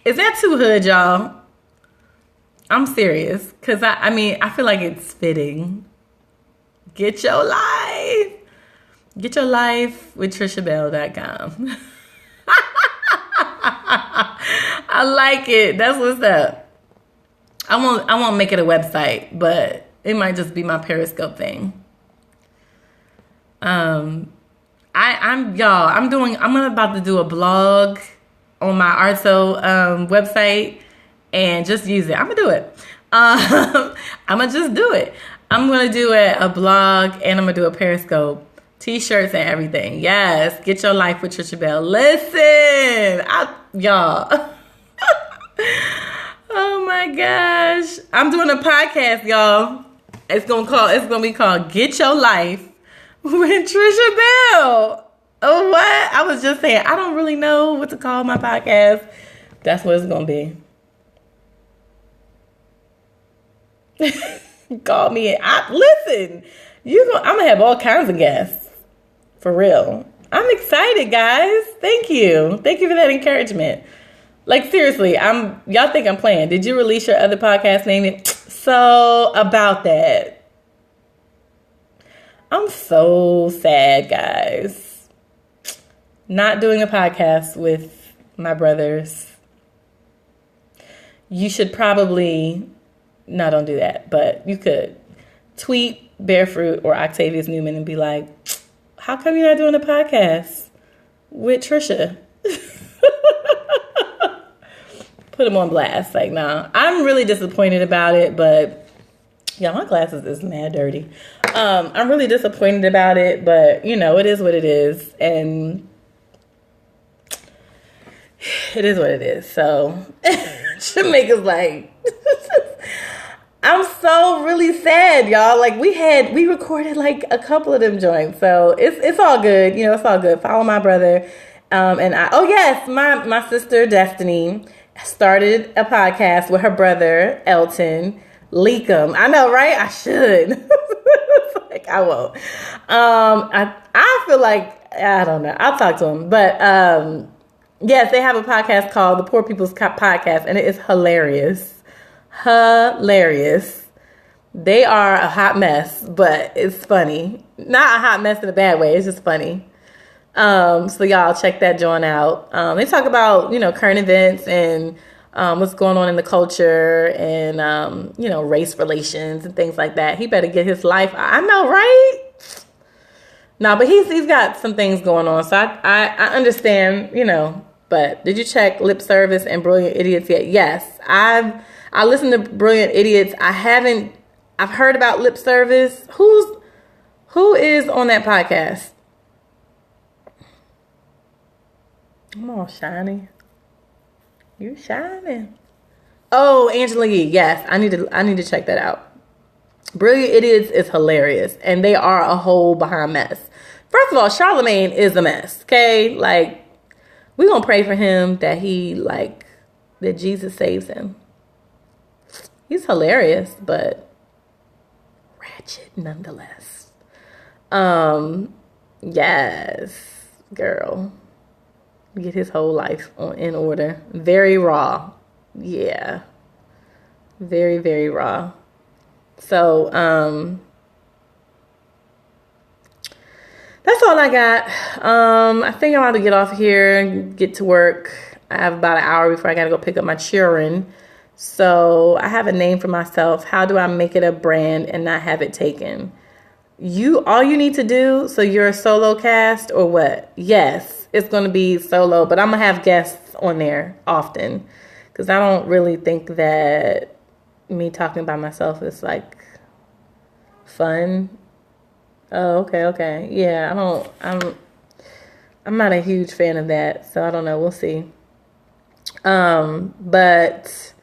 Is that too hood, y'all? I'm serious. Because, I feel like it's fitting. Get your life. Get your life with TrishaBell.com. I like it. That's what's up. I won't make it a website, but it might just be my Periscope thing. I'm about to do a blog on my Arto website and just use it. I'm gonna do it. I'm gonna just do it. I'm gonna do a blog and I'm gonna do a Periscope, t-shirts and everything. Yes, Get Your Life with Trisha Bell. Listen, y'all. Oh my gosh, I'm doing a podcast, y'all. It's gonna be called Get Your Life with Trisha Bell. Oh, what? I was just saying, I don't really know what to call my podcast. That's what it's gonna be. Call me. Listen, I'm gonna have all kinds of guests. For real. I'm excited, guys. Thank you. Thank you for that encouragement. Like, seriously, y'all think I'm playing. Did you release your other podcast name? So, about that. I'm so sad, guys. Not doing a podcast with my brothers. You should probably, no, don't do that, but you could tweet Barefruit or Octavius Newman and be like, how come you're not doing a podcast with Trisha? Put them on blast. Like, nah, I'm really disappointed about it, but yeah, my glasses is mad dirty. I'm really disappointed about it, but you know, it is what it is. And it is what it is. So Jamaica's like, I'm so really sad, y'all. Like we recorded like a couple of them joints. So it's all good. You know, it's all good. Follow my brother. And oh yes, my sister Destiny started a podcast with her brother Elton. Leak them. I know, right? I should. Like I won't. I feel like, I don't know. I'll talk to him. But yes, they have a podcast called The Poor People's Podcast, and it is hilarious. Hilarious. They are a hot mess, but it's funny. Not a hot mess in a bad way. It's just funny. So y'all check that joint out. They talk about, you know, current events and what's going on in the culture and, you know, race relations and things like that. He better get his life. I know, right? No, but he's got some things going on. So I understand, you know, but did you check Lip Service and Brilliant Idiots yet? Yes. I listened to Brilliant Idiots. I've heard about Lip Service. Who is on that podcast? Come on, Shiny. You shining. Oh, Angela Yee. Yes, I need to check that out. Brilliant Idiots is hilarious, and they are a whole behind mess. First of all, Charlemagne is a mess. Okay, like we gonna pray for him that that Jesus saves him. He's hilarious, but ratchet nonetheless. Yes, girl. Get his whole life in order. Very raw. Yeah. Very, very raw. So, that's all I got. I think I'm about to get off here and get to work. I have about an hour before I got to go pick up my children. So I have a name for myself. How do I make it a brand and not have it taken? All you need to do, so you're a solo cast or what? Yes. It's going to be solo, but I'm going to have guests on there often because I don't really think that me talking by myself is like fun. Oh, okay. Yeah, I'm not a huge fan of that, so I don't know. We'll see. But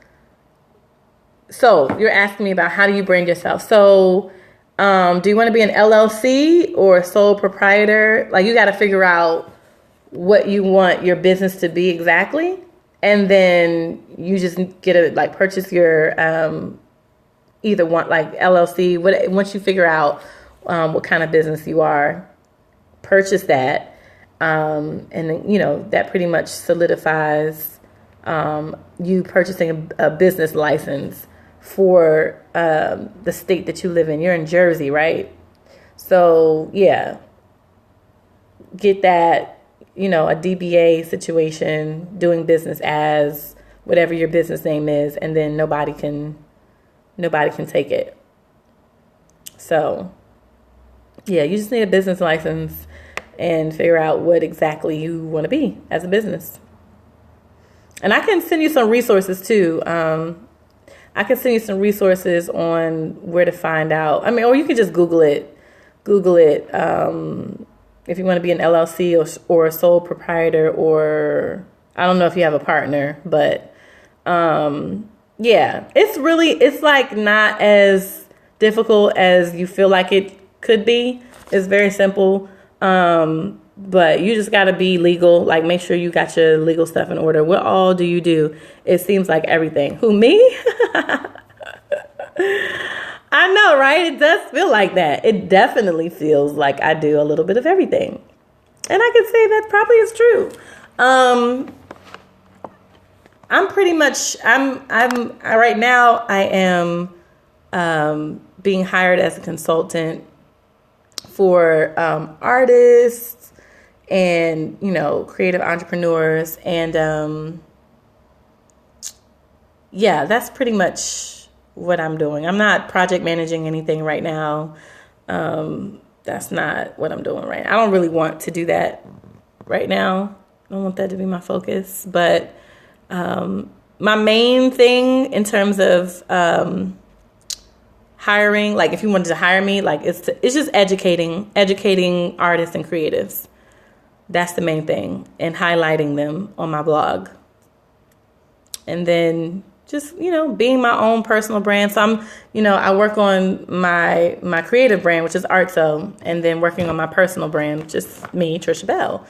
so you're asking me about how do you brand yourself? So, do you want to be an LLC or a sole proprietor? Like you got to figure out what you want your business to be exactly, and then you just get to like purchase your either one like LLC. Once you figure out what kind of business you are, purchase that, and then you know that pretty much solidifies you purchasing a business license for the state that you live in. You're in Jersey, right? So yeah, get that. You know, a DBA situation, doing business as whatever your business name is, and then nobody can take it. So, yeah, you just need a business license and figure out what exactly you want to be as a business. And I can send you some resources too. I can send you some resources on where to find out. I mean, or you can just Google it. If you want to be an LLC or a sole proprietor, or I don't know if you have a partner, but yeah, it's like not as difficult as you feel like it could be. It's very simple, but you just got to be legal. Like make sure you got your legal stuff in order. What all do you do? It seems like everything. Who, me? I know, right? It does feel like that. It definitely feels like I do a little bit of everything. And I could say that probably is true. I'm pretty much, right now I am being hired as a consultant for artists and, creative entrepreneurs. And yeah, that's pretty much what I'm doing. I'm not project managing anything right now. That's not what I'm doing right now. I don't really want to do that right now. I don't want that to be my focus. But my main thing in terms of hiring, like if you wanted to hire me, like it's just educating artists and creatives. That's the main thing, and highlighting them on my blog. And then just, being my own personal brand. So I'm, I work on my creative brand, which is Artso, and then working on my personal brand, which is me, Trisha Bell.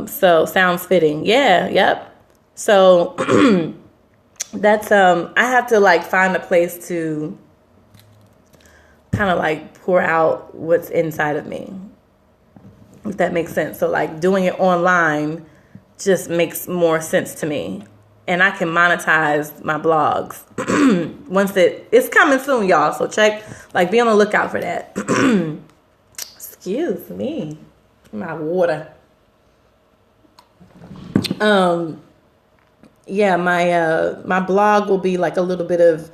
So sounds fitting. Yeah. Yep. So that's, I have to like find a place to kind of like pour out what's inside of me, if that makes sense. So like doing it online just makes more sense to me. And I can monetize my blogs once it's coming soon, y'all. So be on the lookout for that. Excuse me, my water. Yeah, my blog will be like a little bit of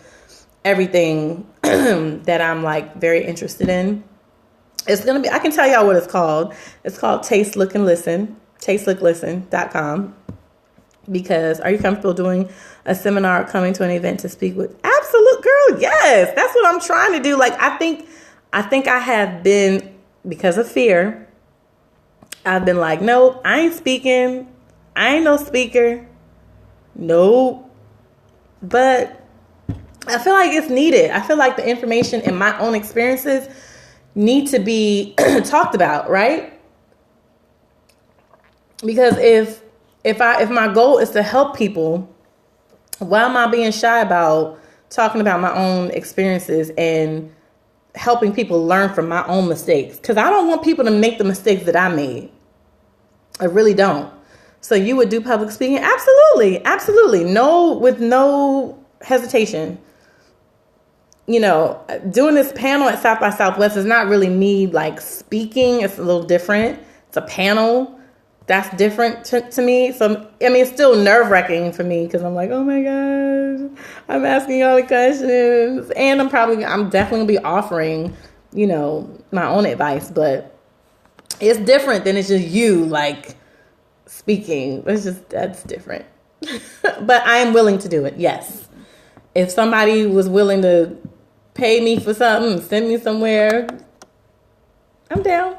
everything that I'm like very interested in. It's gonna be, I can tell y'all what it's called. It's called Taste, Look, and Listen. TasteLookListen.com. Because are you comfortable doing a seminar, coming to an event to speak with? Absolute girl, yes. That's what I'm trying to do. Like I think I have been, because of fear, I've been like, nope, I ain't speaking. I ain't no speaker. Nope. But I feel like it's needed. I feel like the information and my own experiences need to be talked about, right? Because if my goal is to help people, why am I being shy about talking about my own experiences and helping people learn from my own mistakes? Because I don't want people to make the mistakes that I made. I really don't. So you would do public speaking? Absolutely. Absolutely. No, with no hesitation. Doing this panel at South by Southwest is not really me like speaking. It's a little different. It's a panel. That's different to me. So, it's still nerve-wracking for me because I'm like, oh my gosh, I'm asking all the questions. And I'm definitely going to be offering, my own advice. But it's different than it's just you, like, speaking. That's different. But I am willing to do it, yes. If somebody was willing to pay me for something, send me somewhere, I'm down.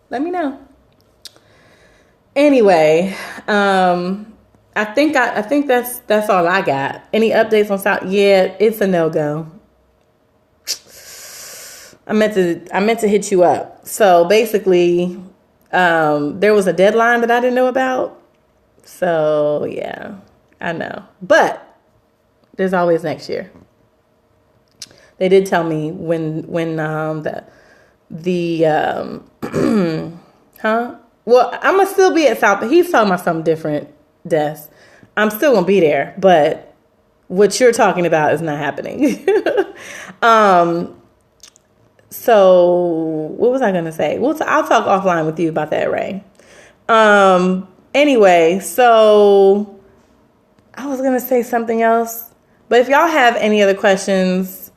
Let me know. Anyway, I think that's all I got. Any updates on South? Yeah, it's a no-go. I meant to hit you up. So basically, there was a deadline that I didn't know about. So yeah, I know. But there's always next year. They did tell me when Well, I'm going to still be at South, but he's talking about something different, Des. I'm still going to be there, but what you're talking about is not happening. So what was I going to say? I'll talk offline with you about that, Ray. Anyway, so I was going to say something else, but if y'all have any other questions,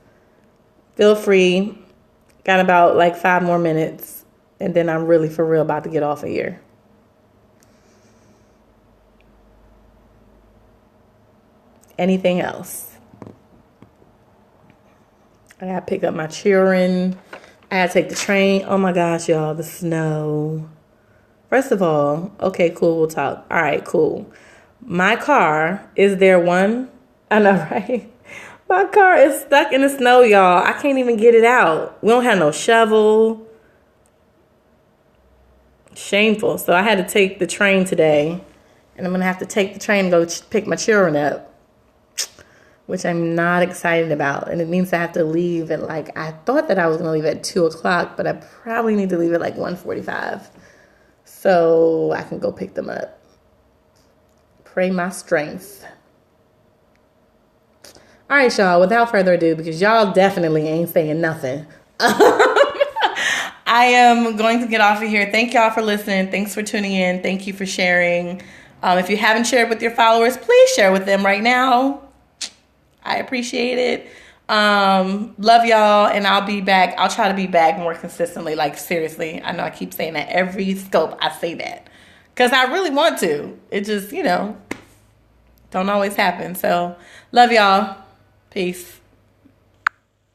feel free. Got about like 5 more minutes. And then I'm really for real about to get off of here. Anything else? I gotta pick up my children. I gotta take the train. Oh my gosh, y'all, the snow. First of all, okay, cool, we'll talk. All right, cool. My car, is there one? I know, right? My car is stuck in the snow, y'all. I can't even get it out. We don't have no shovel. Shameful. So I had to take the train today, and I'm gonna have to take the train and go pick my children up, which I'm not excited about. And it means I have to leave at I thought that I was gonna leave at 2:00, but I probably need to leave at 1:45. so I can go pick them up. Pray my strength. All right, y'all, without further ado, because y'all definitely ain't saying nothing, I am going to get off of here. Thank y'all for listening. Thanks for tuning in. Thank you for sharing. If you haven't shared with your followers, please share with them right now. I appreciate it. Love y'all, and I'll be back. I'll try to be back more consistently. Like, seriously, I know I keep saying that every scope. I say that because I really want to. It just, don't always happen. So, love y'all. Peace.